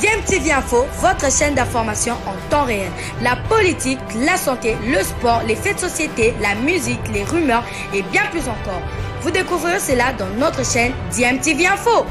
DMTV Info, votre chaîne d'information en temps réel. La politique, la santé, le sport, les faits de société, la musique, les rumeurs et bien plus encore. Vous découvrirez cela dans notre chaîne DMTV Info.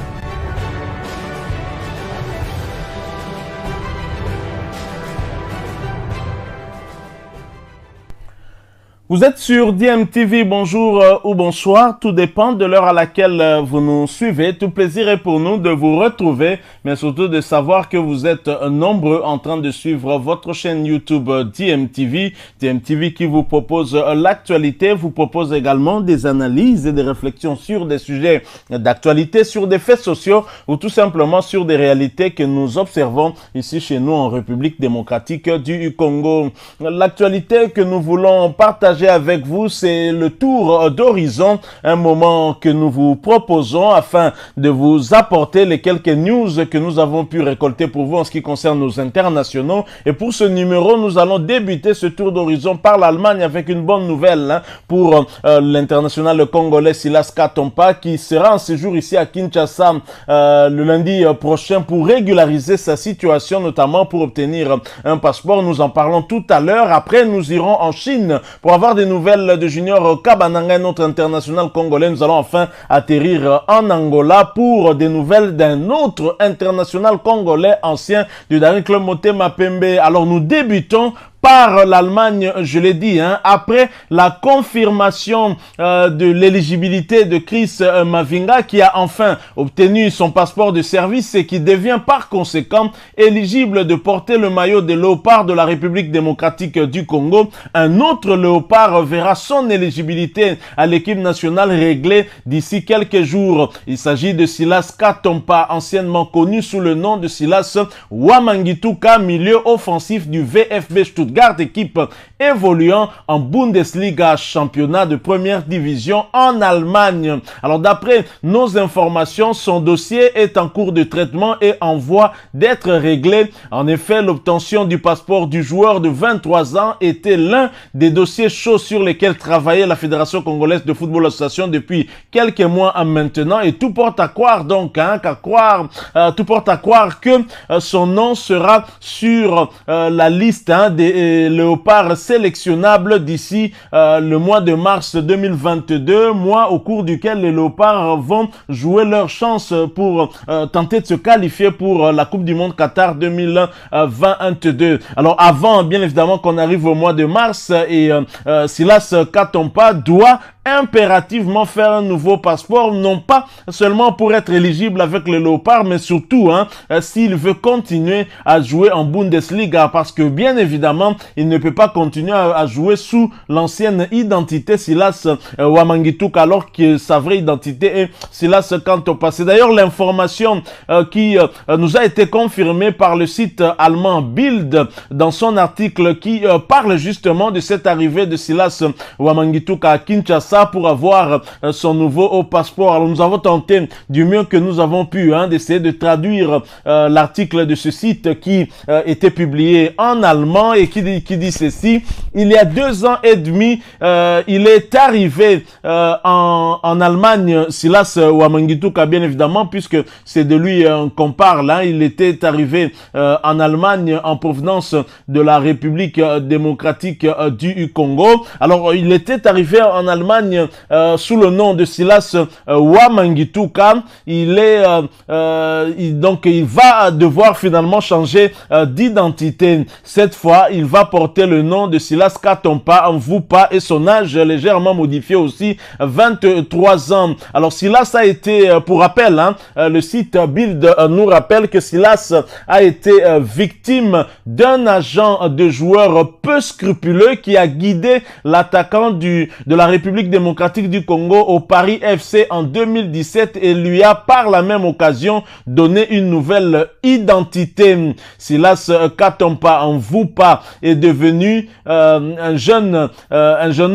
Vous êtes sur DMTV, bonjour ou bonsoir, tout dépend de l'heure à laquelle vous nous suivez. Tout plaisir est pour nous de vous retrouver, mais surtout de savoir que vous êtes nombreux en train de suivre votre chaîne YouTube DMTV. DMTV qui vous propose l'actualité, vous propose également des analyses et des réflexions sur des sujets d'actualité, sur des faits sociaux ou tout simplement sur des réalités que nous observons ici chez nous en République démocratique du Congo. L'actualité que nous voulons partager avec vous, c'est le tour d'horizon, un moment que nous vous proposons afin de vous apporter les quelques news que nous avons pu récolter pour vous en ce qui concerne nos internationaux. Et pour ce numéro, nous allons débuter ce tour d'horizon par l'Allemagne avec une bonne nouvelle pour l'international congolais Silas Katompa qui sera en séjour ici à Kinshasa le lundi prochain pour régulariser sa situation, notamment pour obtenir un passeport. Nous en parlons tout à l'heure. Après, nous irons en Chine pour avoir des nouvelles de Junior Kabananga, notre international congolais. Nous allons enfin atterrir en Angola pour des nouvelles d'un autre international congolais ancien du dernier club Motema Pembe. Alors nous débutons par l'Allemagne, je l'ai dit, après la confirmation de l'éligibilité de Chris Mavinga qui a enfin obtenu son passeport de service et qui devient par conséquent éligible de porter le maillot des Léopards de la République démocratique du Congo. Un autre Léopard verra son éligibilité à l'équipe nationale réglée d'ici quelques jours. Il s'agit de Silas Katompa, anciennement connu sous le nom de Silas Wamangituka, milieu offensif du VfB Stuttgart, équipe évoluant en Bundesliga, championnat de première division en Allemagne. Alors d'après nos informations, son dossier est en cours de traitement et en voie d'être réglé. En effet, l'obtention du passeport du joueur de 23 ans était l'un des dossiers chauds sur lesquels travaillait la Fédération congolaise de football association depuis quelques mois maintenant, et tout porte à croire donc tout porte à croire que son nom sera sur la liste des Léopards sélectionnables d'ici le mois de mars 2022, mois au cours duquel les Léopards vont jouer leur chance pour tenter de se qualifier pour la Coupe du Monde Qatar 2022. Alors avant, bien évidemment, qu'on arrive au mois de mars, et Silas Katompa doit impérativement faire un nouveau passeport, non pas seulement pour être éligible avec le Léopard, mais surtout s'il veut continuer à jouer en Bundesliga, parce que bien évidemment il ne peut pas continuer à jouer sous l'ancienne identité Silas Wamangituka, alors que sa vraie identité est Silas Katompa. C'est d'ailleurs l'information qui nous a été confirmée par le site allemand Bild dans son article qui parle justement de cette arrivée de Silas Wamangituka à Kinshasa pour avoir son nouveau passeport. Alors nous avons tenté du mieux que nous avons pu d'essayer de traduire l'article de ce site qui était publié en allemand et qui dit ceci: il y a 2 ans et demi, il est arrivé en Allemagne, Silas Wamangituka bien évidemment, puisque c'est de lui qu'on parle. Il était arrivé en Allemagne en provenance de la République démocratique du Congo. Alors il était arrivé en Allemagne sous le nom de Silas Wamangituka. Donc il va devoir finalement changer d'identité. Cette fois, il va porter le nom de Silas Katompa Mvupa et son âge légèrement modifié aussi, 23 ans. Alors Silas a été, pour rappel, le site Bild nous rappelle que Silas a été victime d'un agent de joueur peu scrupuleux qui a guidé l'attaquant de la République démocratique du Congo au Paris FC en 2017 et lui a par la même occasion donné une nouvelle identité. Silas Katompa Mvupa est devenu un jeune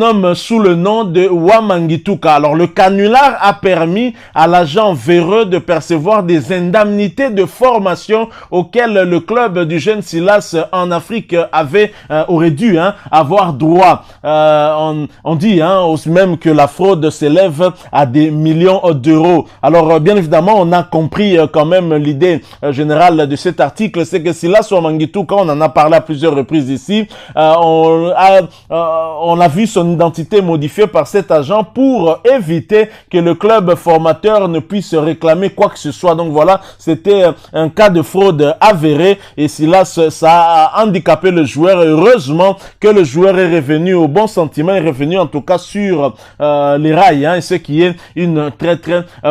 homme sous le nom de Wamangituka. Alors le canular a permis à l'agent véreux de percevoir des indemnités de formation auxquelles le club du jeune Silas en Afrique aurait dû avoir droit. On dit même que la fraude s'élève à des millions d'euros. Alors, bien évidemment, on a compris quand même l'idée générale de cet article, c'est que Silas Ouamangitouk, quand on en a parlé à plusieurs reprises ici, on a vu son identité modifiée par cet agent pour éviter que le club formateur ne puisse réclamer quoi que ce soit. Donc voilà, c'était un cas de fraude avéré et Silas, ça a handicapé le joueur. Heureusement que le joueur est revenu au bon sentiment, est revenu en tout cas sur les rails, hein, ce qui est une très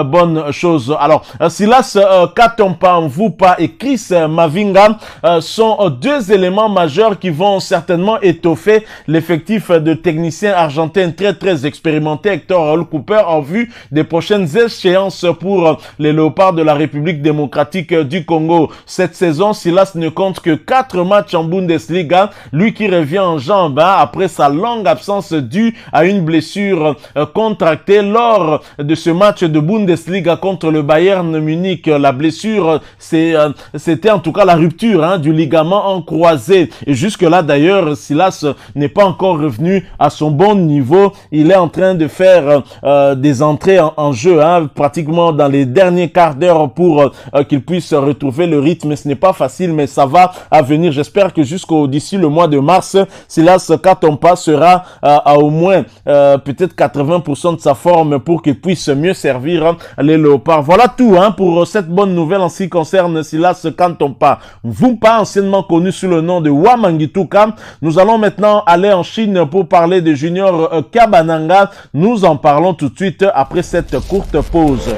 bonne chose. Alors, Silas Katompa Mvupa et Chris Mavinga sont deux éléments majeurs qui vont certainement étoffer l'effectif de techniciens argentins très expérimentés, Hector Raúl Cooper, en vue des prochaines échéances pour les Léopards de la République démocratique du Congo. Cette saison, Silas ne compte que 4 matchs en Bundesliga, lui qui revient en jambes après sa longue absence due à une blessure contractée lors de ce match de Bundesliga contre le Bayern Munich. La blessure, c'était en tout cas la rupture du ligament en croisé. Et jusque-là, d'ailleurs, Silas n'est pas encore revenu à son bon niveau. Il est en train de faire des entrées en jeu, pratiquement dans les derniers quarts d'heure pour qu'il puisse retrouver le rythme. Ce n'est pas facile, mais ça va à venir. J'espère que d'ici le mois de mars, Silas Katompa sera à au moins peut-être 80% de sa forme pour qu'il puisse mieux servir les Léopards. Voilà tout pour cette bonne nouvelle en ce qui concerne Silas Katompa Mvupa, anciennement connu sous le nom de Ouamangitouk. Nous allons maintenant aller en Chine pour parler de Junior Kabananga. Nous en parlons tout de suite après cette courte pause.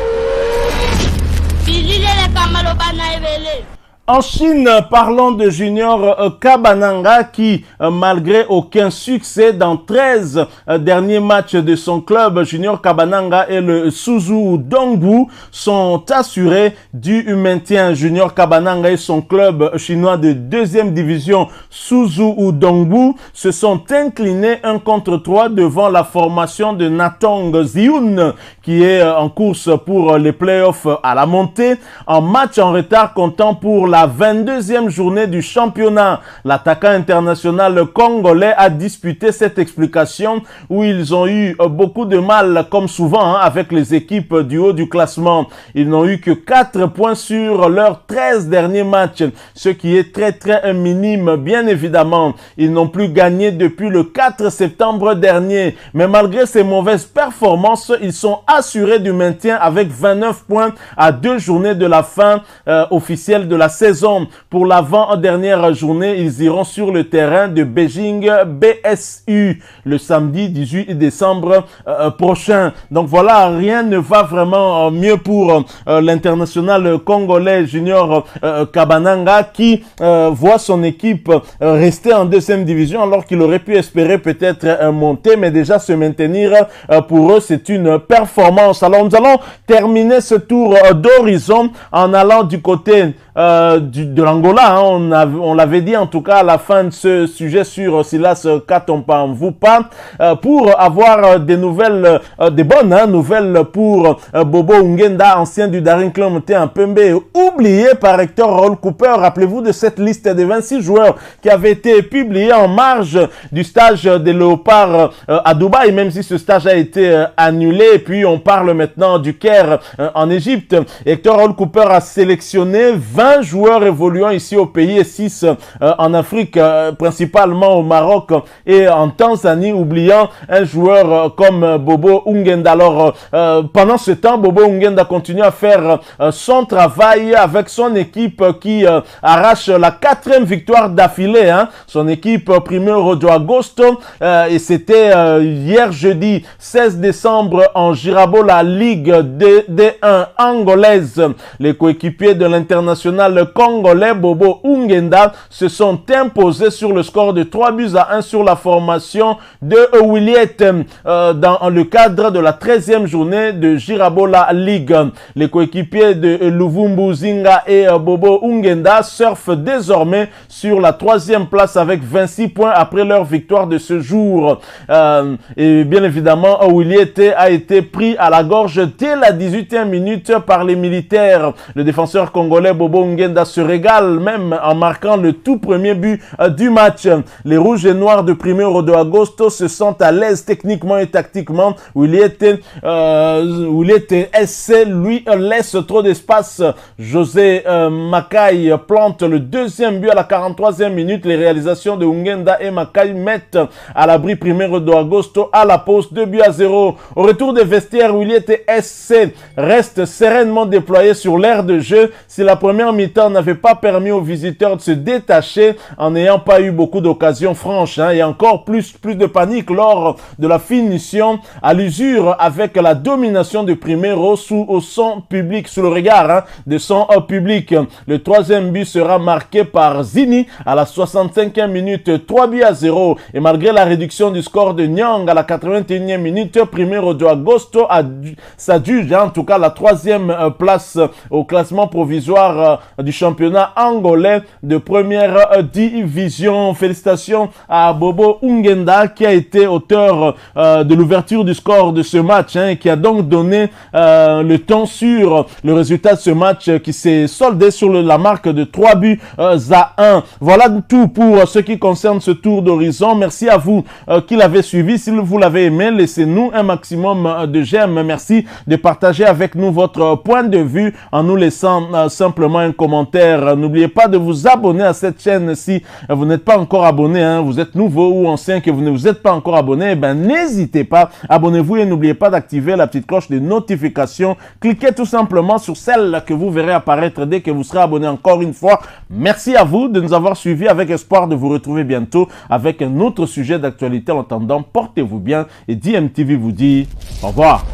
En Chine, parlons de Junior Kabananga qui, malgré aucun succès dans 13 derniers matchs de son club, Junior Kabananga et le Suzhou Dongbu sont assurés du maintien. Junior Kabananga et son club chinois de 2e division, Suzhou Dongbu, se sont inclinés 1-3 devant la formation de Natong Ziun qui est en course pour les playoffs à la montée, en match en retard comptant pour la 22e journée du championnat. L'attaquant international congolais a disputé cette explication où ils ont eu beaucoup de mal, comme souvent, avec les équipes du haut du classement. Ils n'ont eu que 4 points sur leurs 13 derniers matchs, ce qui est très minime, bien évidemment. Ils n'ont plus gagné depuis le 4 septembre dernier. Mais malgré ces mauvaises performances, ils sont assurés du maintien avec 29 points à 2 journées de la fin officielle de la saison. Pour l'avant-dernière journée, ils iront sur le terrain de Beijing BSU le samedi 18 décembre prochain. Donc voilà, rien ne va vraiment mieux pour l'international congolais Junior Kabananga qui voit son équipe rester en 2e division alors qu'il aurait pu espérer peut-être monter, mais déjà se maintenir pour eux c'est une performance. Alors nous allons terminer ce tour d'horizon en allant du côté de l'Angola. On l'avait dit en tout cas à la fin de ce sujet sur Silas Katompa Mvupa pour avoir des nouvelles, des bonnes nouvelles pour Bobo Ungenda, ancien du Daring Club en Pembe, oublié par Hector Raúl Cooper. Rappelez-vous de cette liste des 26 joueurs qui avait été publiée en marge du stage des Léopards à Dubaï, même si ce stage a été annulé. Et puis on parle maintenant du Caire en Égypte. Hector Raúl Cooper a sélectionné 20 joueurs évoluant ici au pays et 6 en Afrique, principalement au Maroc et en Tanzanie, oubliant un joueur comme Bobo Ungenda. Alors, pendant ce temps, Bobo Ungenda continue à faire son travail avec son équipe qui arrache la 4e victoire d'affilée. Son équipe Primeiro de Agosto et c'était hier jeudi 16 décembre en Girabola Ligue D1 angolaise. Les coéquipiers de l'international congolais Bobo Ungenda se sont imposés sur le score de 3-1 sur la formation de Williet dans le cadre de la 13e journée de Girabola League. Les coéquipiers de Luvumbu Zinga et Bobo Ungenda surfent désormais sur la 3e place avec 26 points après leur victoire de ce jour. Et bien évidemment, Williet a été pris à la gorge dès la 18e minute par les militaires. Le défenseur congolais Bobo Ungenda Ungenda se régale même en marquant le tout premier but du match. Les Rouges et Noirs de 1er de Agosto se sentent à l'aise techniquement et tactiquement. Williette SC lui laisse trop d'espace. José Makai plante le deuxième but à la 43e minute. Les réalisations de Ungenda et Makai mettent à l'abri 1er de Agosto à la pause 2-0. Au retour des vestiaires, Williette SC reste sereinement déployé sur l'aire de jeu. Si la première mi-temps n'avait pas permis aux visiteurs de se détacher en n'ayant pas eu beaucoup d'occasions franches, et encore plus de panique lors de la finition à l'usure avec la domination de Primero sous le regard de son public. Le troisième but sera marqué par Zini à la 65e minute, 3-0, et malgré la réduction du score de Nyang à la 81e minute, Primero de Agosto s'adjuge en tout cas la 3e place au classement provisoire du championnat angolais de première division. Félicitations à Bobo Ungenda qui a été auteur de l'ouverture du score de ce match, et qui a donc donné le temps sur le résultat de ce match qui s'est soldé sur la marque de 3-1. Voilà tout pour ce qui concerne ce tour d'horizon. Merci à vous qui l'avez suivi. Si vous l'avez aimé, laissez-nous un maximum de j'aime. Merci de partager avec nous votre point de vue en nous laissant simplement un commentaire. N'oubliez pas de vous abonner à cette chaîne si vous n'êtes pas encore abonné, vous êtes nouveau ou ancien que vous ne vous êtes pas encore abonné, n'hésitez pas, abonnez-vous et n'oubliez pas d'activer la petite cloche de notification. Cliquez tout simplement sur celle que vous verrez apparaître dès que vous serez abonné. Encore une fois, merci à vous de nous avoir suivis, avec espoir de vous retrouver bientôt avec un autre sujet d'actualité. En attendant, portez-vous bien et DMTV vous dit au revoir.